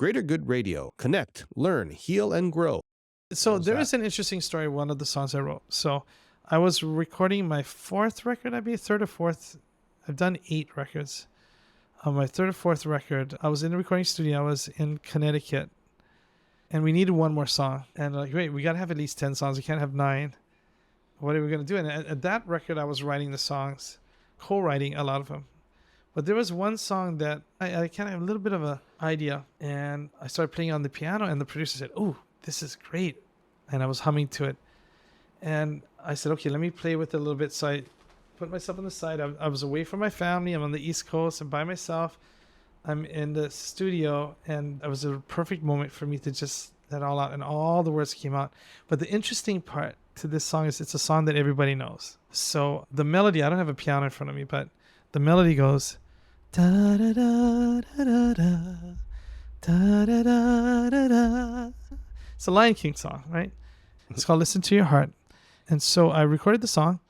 Greater Good Radio. Connect, learn, heal, and grow. So there is an interesting story. One of the songs I wrote. So I was recording my fourth record, I'd be third or fourth. I've done 8 records. On my third or fourth record, I was in the recording studio. I was in Connecticut, and we needed one more song. And like, wait, we got to have at least 10 songs. We can't have 9. What are we going to do? And at that record, I was writing the songs, co-writing a lot of them. But there was one song that I kind of have a little bit of an idea. And I started playing on the piano, and the producer said, "Oh, this is great." And I was humming to it. And I said, okay, let me play with it a little bit. So I put myself on the side. I was away from my family. I'm on the East Coast. I'm by myself. I'm in the studio. And it was a perfect moment for me to just let all out. And all the words came out. But the interesting part to this song is it's a song that everybody knows. So the melody, I don't have a piano in front of me, but the melody goes, da da da da da da da da da da. It's a Lion King song, right? It's called Listen to Your Heart. And so I recorded the song,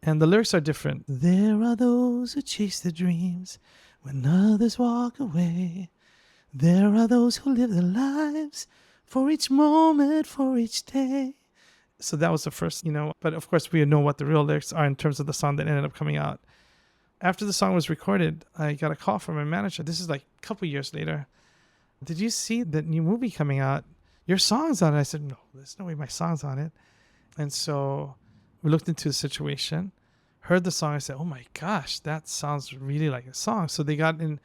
and the lyrics are different. There are those who chase their dreams when others walk away. There are those who live their lives for each moment, for each day. So that was the first, but of course we know what the real lyrics are in terms of the song that ended up coming out. After the song was recorded, I got a call from my manager. This is like a couple years later. Did you see that new movie coming out? Your song's on it. I said, no, there's no way my song's on it. And so we looked into the situation, heard the song. I said, oh my gosh, that sounds really like a song. So they got in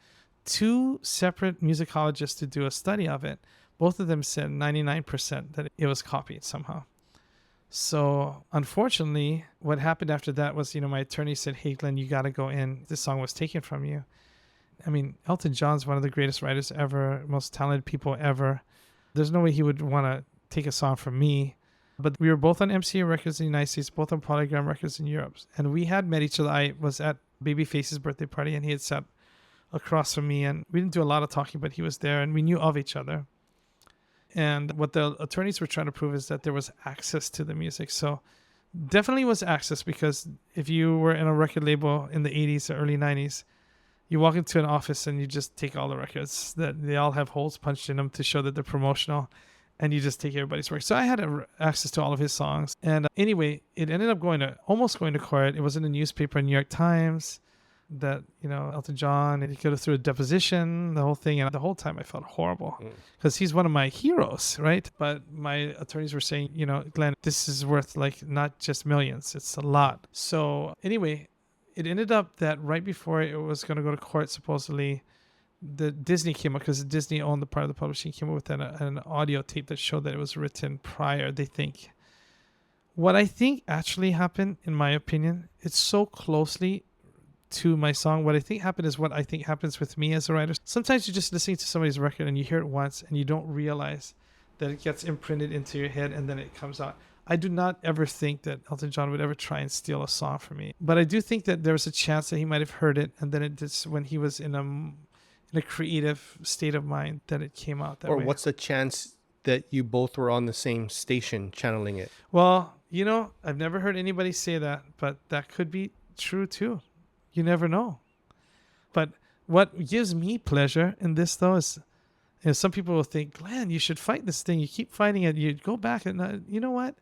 2 separate musicologists to do a study of it. Both of them said 99% that it was copied somehow. So unfortunately, what happened after that was, my attorney said, hey, Glenn, you got to go in. This song was taken from you. I mean, Elton John's one of the greatest writers ever, most talented people ever. There's no way he would want to take a song from me. But we were both on MCA Records in the United States, both on Polygram Records in Europe. And we had met each other. I was at Babyface's birthday party, and he had sat across from me. And we didn't do a lot of talking, but he was there, and we knew of each other. And what the attorneys were trying to prove is that there was access to the music. So definitely was access, because if you were in a record label in the 80s or early 90s, you walk into an office and you just take all the records that they all have holes punched in them to show that they're promotional, and you just take everybody's work. So I had access to all of his songs. And anyway, it ended up almost going to court. It was in the newspaper, New York Times, that, Elton John, and he could have through a deposition, the whole thing. And the whole time I felt horrible because he's one of my heroes, right? But my attorneys were saying, Glenn, this is worth like not just millions, it's a lot. So anyway, it ended up that right before it was going to go to court, supposedly, the Disney came up, because Disney owned the part of the publishing, came up with an audio tape that showed that it was written prior, they think. What I think actually happened, in my opinion, it's so closely to my song. What I think happened is what I think happens with me as a writer. Sometimes you're just listening to somebody's record and you hear it once and you don't realize that it gets imprinted into your head and then it comes out. I do not ever think that Elton John would ever try and steal a song from me. But I do think that there was a chance that he might have heard it, and then it just, when he was in a creative state of mind, that it came out that way. Or what's the chance that you both were on the same station channeling it? Well, I've never heard anybody say that, but that could be true too. You never know. But what gives me pleasure in this, though, is some people will think, Glenn, you should fight this thing. You keep fighting it. You go back and you know what?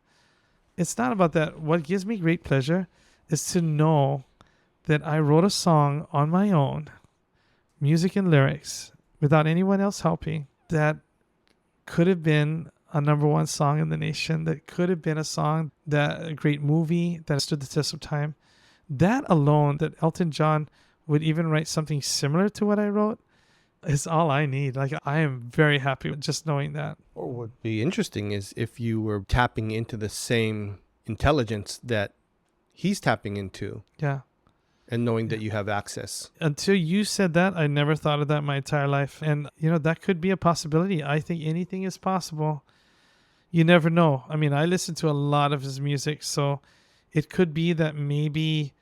It's not about that. What gives me great pleasure is to know that I wrote a song on my own, music and lyrics, without anyone else helping, that could have been a number 1 song in the nation, that could have been a great movie that stood the test of time. That alone, that Elton John would even write something similar to what I wrote, is all I need. Like, I am very happy with just knowing that. Or what would be interesting is if you were tapping into the same intelligence that he's tapping into. Yeah. And knowing that you have access. Until you said that, I never thought of that my entire life. And, that could be a possibility. I think anything is possible. You never know. I mean, I listen to a lot of his music, so it could be that maybe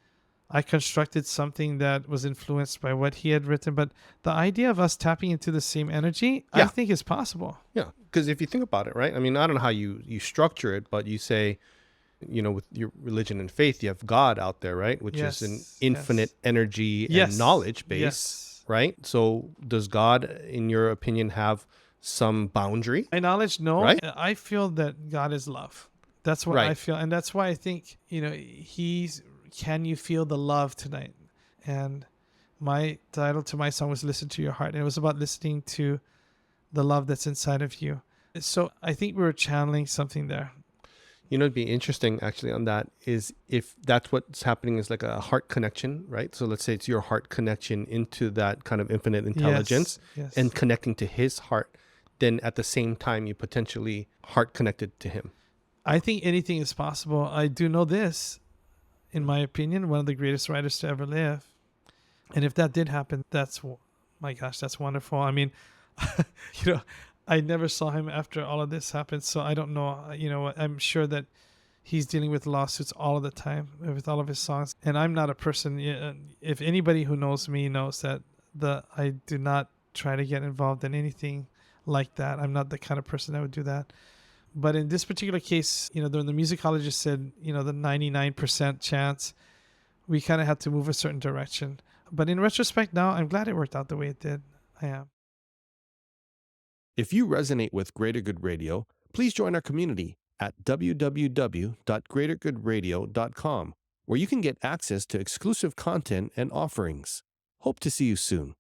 I constructed something that was influenced by what he had written. But the idea of us tapping into the same energy, I think is possible. Yeah, because if you think about it, right? I mean, I don't know how you structure it, but you say, with your religion and faith, you have God out there, right? Which is an infinite energy and knowledge base, right? So does God, in your opinion, have some boundary, My knowledge, no. right? I feel that God is love. That's what I Right. feel. And that's why I think, can you feel the love tonight? And my title to my song was Listen to Your Heart. And it was about listening to the love that's inside of you. So I think we were channeling something there. It'd be interesting actually on that is if that's what's happening is like a heart connection, right? So let's say it's your heart connection into that kind of infinite intelligence Yes. and connecting to his heart. Then at the same time, you potentially heart connected to him. I think anything is possible. I do know this, in my opinion, one of the greatest writers to ever live. And if that did happen, my gosh, that's wonderful. I mean, I never saw him after all of this happened. So I don't know, I'm sure that he's dealing with lawsuits all of the time with all of his songs. And I'm not a person, if anybody who knows me knows that I do not try to get involved in anything like that. I'm not the kind of person that would do that. But in this particular case, the musicologist said, the 99% chance, we kind of had to move a certain direction. But in retrospect now, I'm glad it worked out the way it did. I am. If you resonate with Greater Good Radio, please join our community at www.greatergoodradio.com, where you can get access to exclusive content and offerings. Hope to see you soon.